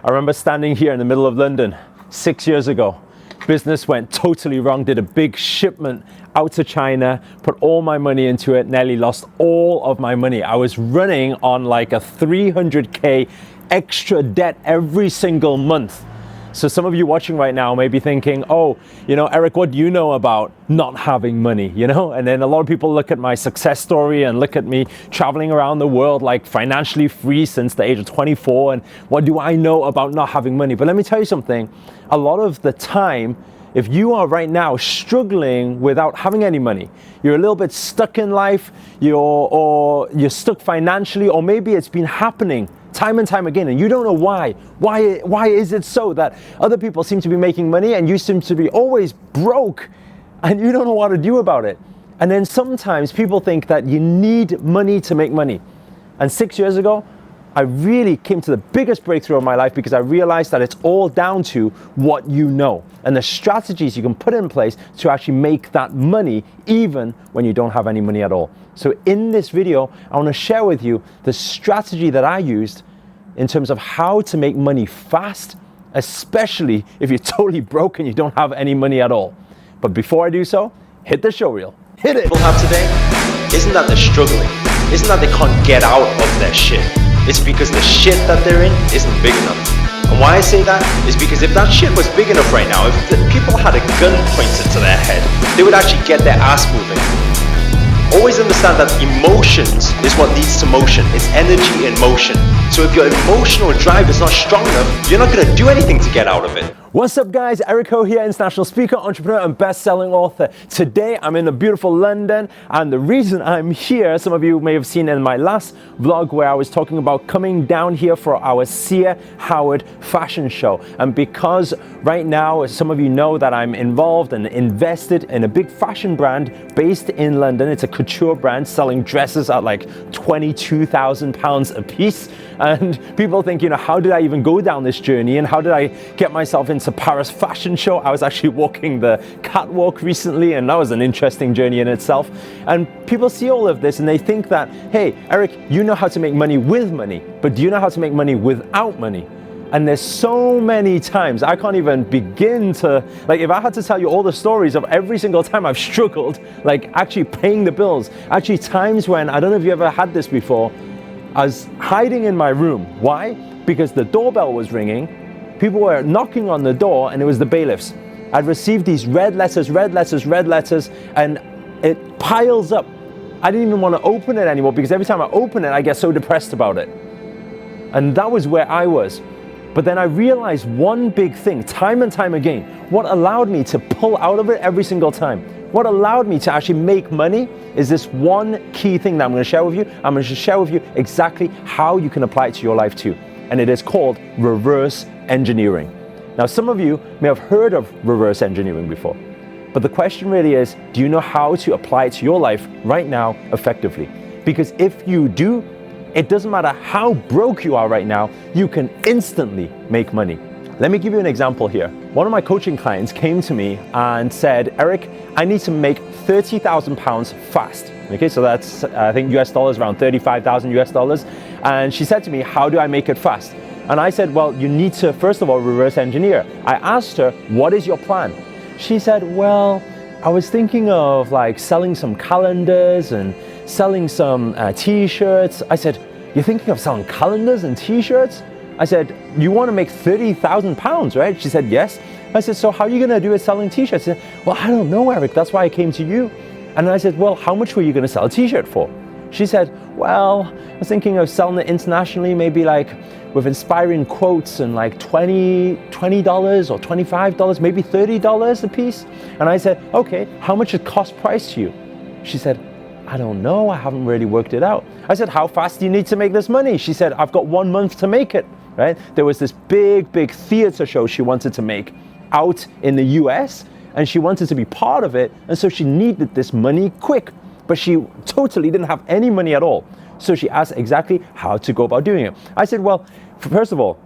I remember standing here in the middle of London 6 years ago. Business went totally wrong, did a big shipment out to China, put all my money into it, nearly lost all of my money. I was running on like a 300K extra debt every single month. So some of you watching right now may be thinking, oh, Eric, what do you know about not having money, And then a lot of people look at my success story and look at me traveling around the world like financially free since the age of 24. And what do I know about not having money? But let me tell you something. A lot of the time, if you are right now struggling without having any money, you're a little bit stuck in life, or you're stuck financially, or maybe it's been happening time and time again, and you don't know why. Why is it so that other people seem to be making money and you seem to be always broke and you don't know what to do about it? And then sometimes people think that you need money to make money. And 6 years ago, I really came to the biggest breakthrough of my life because I realized that it's all down to what you know and the strategies you can put in place to actually make that money even when you don't have any money at all. So in this video, I want to share with you the strategy that I used in terms of how to make money fast, especially if you're totally broke and you don't have any money at all. But before I do so, hit the show reel. Hit it! People have today isn't that they're struggling, isn't that they can't get out of their shit. It's because the shit that they're in isn't big enough. And why I say that is because if that shit was big enough right now, if the people had a gun pointed to their head, they would actually get their ass moving. Always understand that emotions is what leads to motion. It's energy in motion. So if your emotional drive is not strong enough, you're not going to do anything to get out of it. What's up guys, Eric Ho here, international speaker, entrepreneur and best-selling author. Today I'm in the beautiful London, and the reason I'm here, some of you may have seen in my last vlog where I was talking about coming down here for our Sia Howard fashion show. And because right now, some of you know that I'm involved and invested in a big fashion brand based in London. It's a couture brand selling dresses at like £22,000 a piece. And people think, how did I even go down this journey and how did I get myself into Paris fashion show? I was actually walking the catwalk recently, and that was an interesting journey in itself. And people see all of this and they think that, hey, Eric, you know how to make money with money, but do you know how to make money without money? And there's so many times I can't even begin to, if I had to tell you all the stories of every single time I've struggled, actually paying the bills, actually times when, I don't know if you ever had this before, I was hiding in my room. Why? Because the doorbell was ringing, people were knocking on the door, and it was the bailiffs. I'd received these red letters, and it piles up. I didn't even want to open it anymore because every time I open it, I get so depressed about it. And that was where I was. But then I realized one big thing, time and time again, what allowed me to pull out of it every single time, what allowed me to actually make money is this one key thing that I'm going to share with you. I'm going to share with you exactly how you can apply it to your life too. And it is called reverse engineering. Now, some of you may have heard of reverse engineering before, but the question really is, do you know how to apply it to your life right now effectively? Because if you do, it doesn't matter how broke you are right now, you can instantly make money. Let me give you an example here. One of my coaching clients came to me and said, Eric, I need to make £30,000 fast. Okay, so that's, I think US dollars, around 35,000 US dollars. And she said to me, how do I make it fast? And I said, well, you need to, first of all, reverse engineer. I asked her, what is your plan? She said, well, I was thinking of selling some calendars and selling some t-shirts. I said, you're thinking of selling calendars and t-shirts? I said, you want to make £30,000, right? She said, yes. I said, so how are you going to do it selling t-shirts? She said, well, I don't know, Eric. That's why I came to you. And I said, well, how much were you going to sell a t-shirt for? She said, well, I was thinking of selling it internationally, maybe with inspiring quotes and $20 or $25, maybe $30 a piece. And I said, okay, how much it cost price to you? She said, I don't know, I haven't really worked it out. I said, how fast do you need to make this money? She said, I've got 1 month to make it, right? There was this big theater show she wanted to make out in the US, and she wanted to be part of it, and so she needed this money quick, but she totally didn't have any money at all. So she asked exactly how to go about doing it. I said, well, first of all,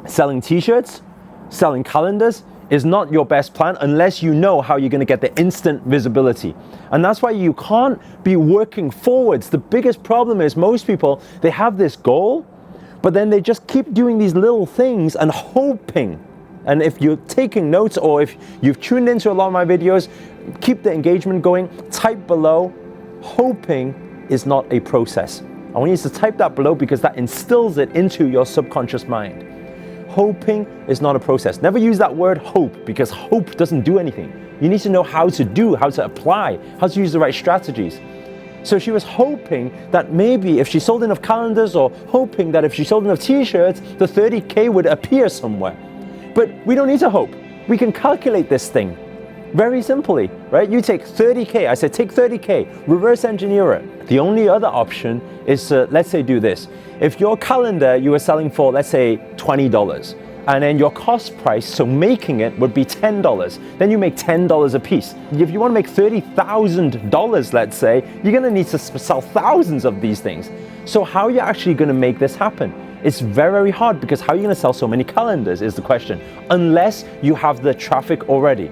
selling t-shirts, selling calendars is not your best plan unless you know how you're going to get the instant visibility. And that's why you can't be working forwards. The biggest problem is most people, they have this goal, But then they just keep doing these little things and hoping. And if you're taking notes or if you've tuned into a lot of my videos, keep the engagement going. Type below, hoping is not a process. I want you to type that below because that instills it into your subconscious mind. Hoping is not a process. Never use that word hope because hope doesn't do anything. You need to know how to do, how to apply, how to use the right strategies. So she was hoping that maybe if she sold enough calendars or hoping that if she sold enough t-shirts, the 30K would appear somewhere. But we don't need to hope. We can calculate this thing very simply, right? You take 30K, I said take 30K, reverse engineer it. The only other option is to, let's say, do this. If your calendar you were selling for, let's say, $20, and then your cost price, so making it, would be $10. Then you make $10 a piece. If you want to make $30,000, let's say, you're going to need to sell thousands of these things. So how are you actually going to make this happen? It's very, very hard because how are you going to sell so many calendars is the question, unless you have the traffic already.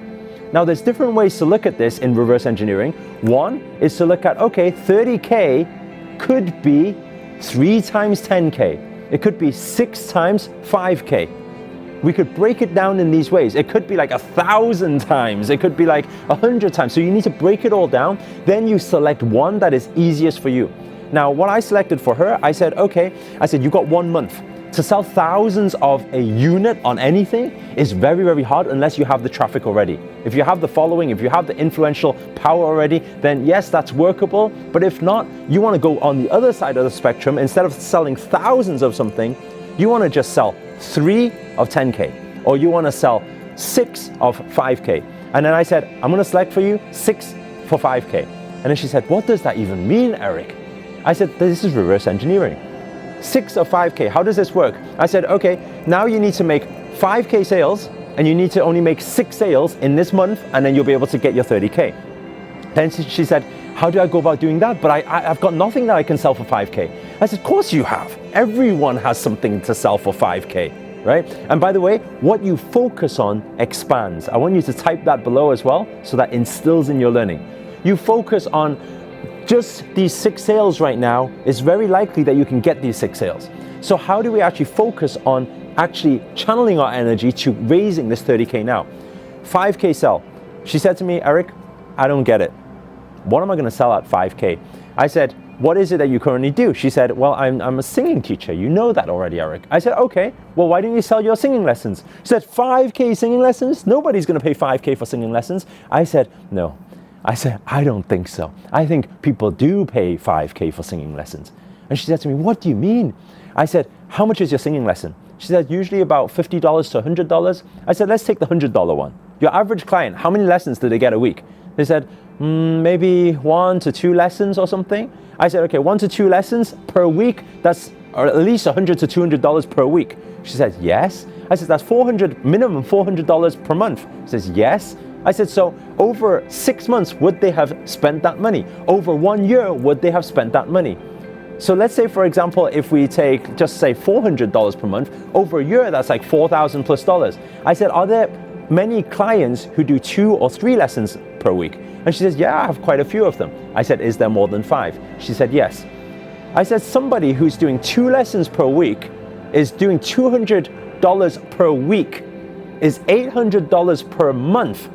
Now, there's different ways to look at this in reverse engineering. One is to look at, okay, 30K could be 3 times 10K. It could be 6 times 5K. We could break it down in these ways. It could be like 1,000 times. It could be like 100 times. So you need to break it all down. Then you select one that is easiest for you. Now, what I selected for her, I said, okay, you've got 1 month. To sell thousands of a unit on anything is very, very hard unless you have the traffic already. If you have the following, if you have the influential power already, then yes, that's workable. But if not, you want to go on the other side of the spectrum. Instead of selling thousands of something, you want to just sell 3 of 10K, or you want to sell 6 of 5K. And then I said, I'm going to select for you 6 for 5K. And then she said, what does that even mean, Eric? I said, this is reverse engineering. 6 of 5K, how does this work? I said, okay, now you need to make 5K sales and you need to only make 6 sales in this month and then you'll be able to get your 30K. Then she said, how do I go about doing that? But I've got nothing that I can sell for 5K. I said, of course you have. Everyone has something to sell for 5K, right? And by the way, what you focus on expands. I want you to type that below as well so that instills in your learning. You focus on just these 6 sales right now, it's very likely that you can get these 6 sales. So how do we actually focus on actually channeling our energy to raising this 30K now? 5K sell. She said to me, Eric, I don't get it. What am I going to sell at 5K? I said, what is it that you currently do? She said, well, I'm a singing teacher. You know that already, Eric. I said, okay, well, why don't you sell your singing lessons? She said, 5K singing lessons? Nobody's going to pay 5K for singing lessons. I said, no. I said, I don't think so. I think people do pay 5K for singing lessons. And she said to me, what do you mean? I said, how much is your singing lesson? She said, usually about $50 to $100. I said, let's take the $100 one. Your average client, how many lessons do they get a week? They said, maybe 1 to 2 lessons or something. I said, okay, 1 to 2 lessons per week, that's or at least $100 to $200 per week. She said, yes. I said, that's minimum $400 per month. She says, yes. I said, so over 6 months, would they have spent that money? Over 1 year, would they have spent that money? So let's say, for example, if we take, just say $400 per month, over a year, that's like $4,000 plus. I said, are there many clients who do 2 or 3 lessons per week? And she says, yeah, I have quite a few of them. I said, is there more than 5? She said, yes. I said, somebody who's doing 2 lessons per week is doing $200 per week, is $800 per month.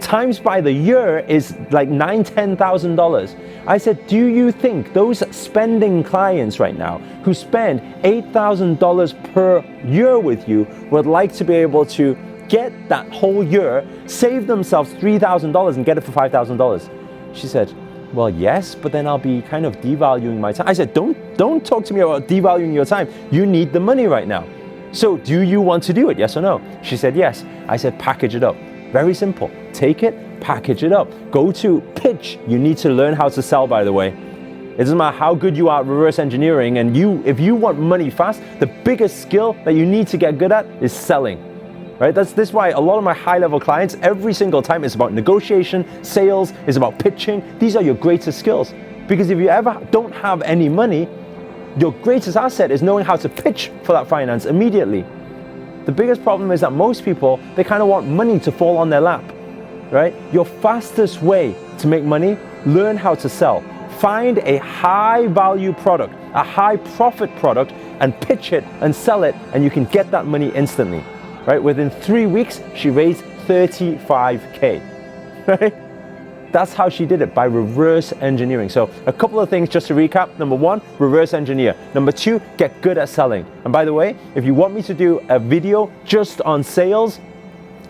Times by the year is like $9,000, $10,000. I said, do you think those spending clients right now who spend $8,000 per year with you would like to be able to get that whole year, save themselves $3,000 and get it for $5,000? She said, well, yes, but then I'll be kind of devaluing my time. I said, don't talk to me about devaluing your time. You need the money right now. So do you want to do it, yes or no? She said, yes. I said, package it up. Very simple. Take it, package it up. Go to pitch. You need to learn how to sell, by the way. It doesn't matter how good you are at reverse engineering, and if you want money fast, the biggest skill that you need to get good at is selling. Right? That's why a lot of my high-level clients, every single time it's about negotiation, sales, it's about pitching. These are your greatest skills. Because if you ever don't have any money, your greatest asset is knowing how to pitch for that finance immediately. The biggest problem is that most people, they kind of want money to fall on their lap, right? Your fastest way to make money, learn how to sell. find a high value product, a high profit product, and pitch it and sell it, and you can get that money instantly, right? Within 3 weeks, she raised 35K, right? That's how she did it, by reverse engineering. So a couple of things just to recap. Number one, reverse engineer. Number two, get good at selling. And by the way, if you want me to do a video just on sales,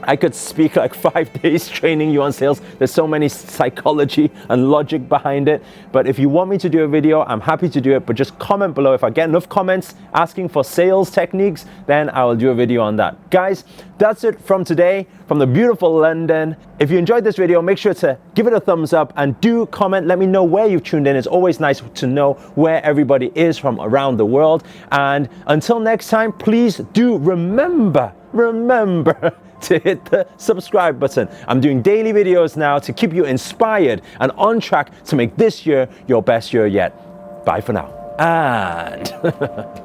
I could speak like 5 days training you on sales. There's so many psychology and logic behind it. But if you want me to do a video, I'm happy to do it. But just comment below. If I get enough comments asking for sales techniques, then I will do a video on that. Guys, that's it from today, from the beautiful London. If you enjoyed this video, make sure to give it a thumbs up and do comment. Let me know where you've tuned in. It's always nice to know where everybody is from around the world. And until next time, please do remember to hit the subscribe button. I'm doing daily videos now to keep you inspired and on track to make this year your best year yet. Bye for now. And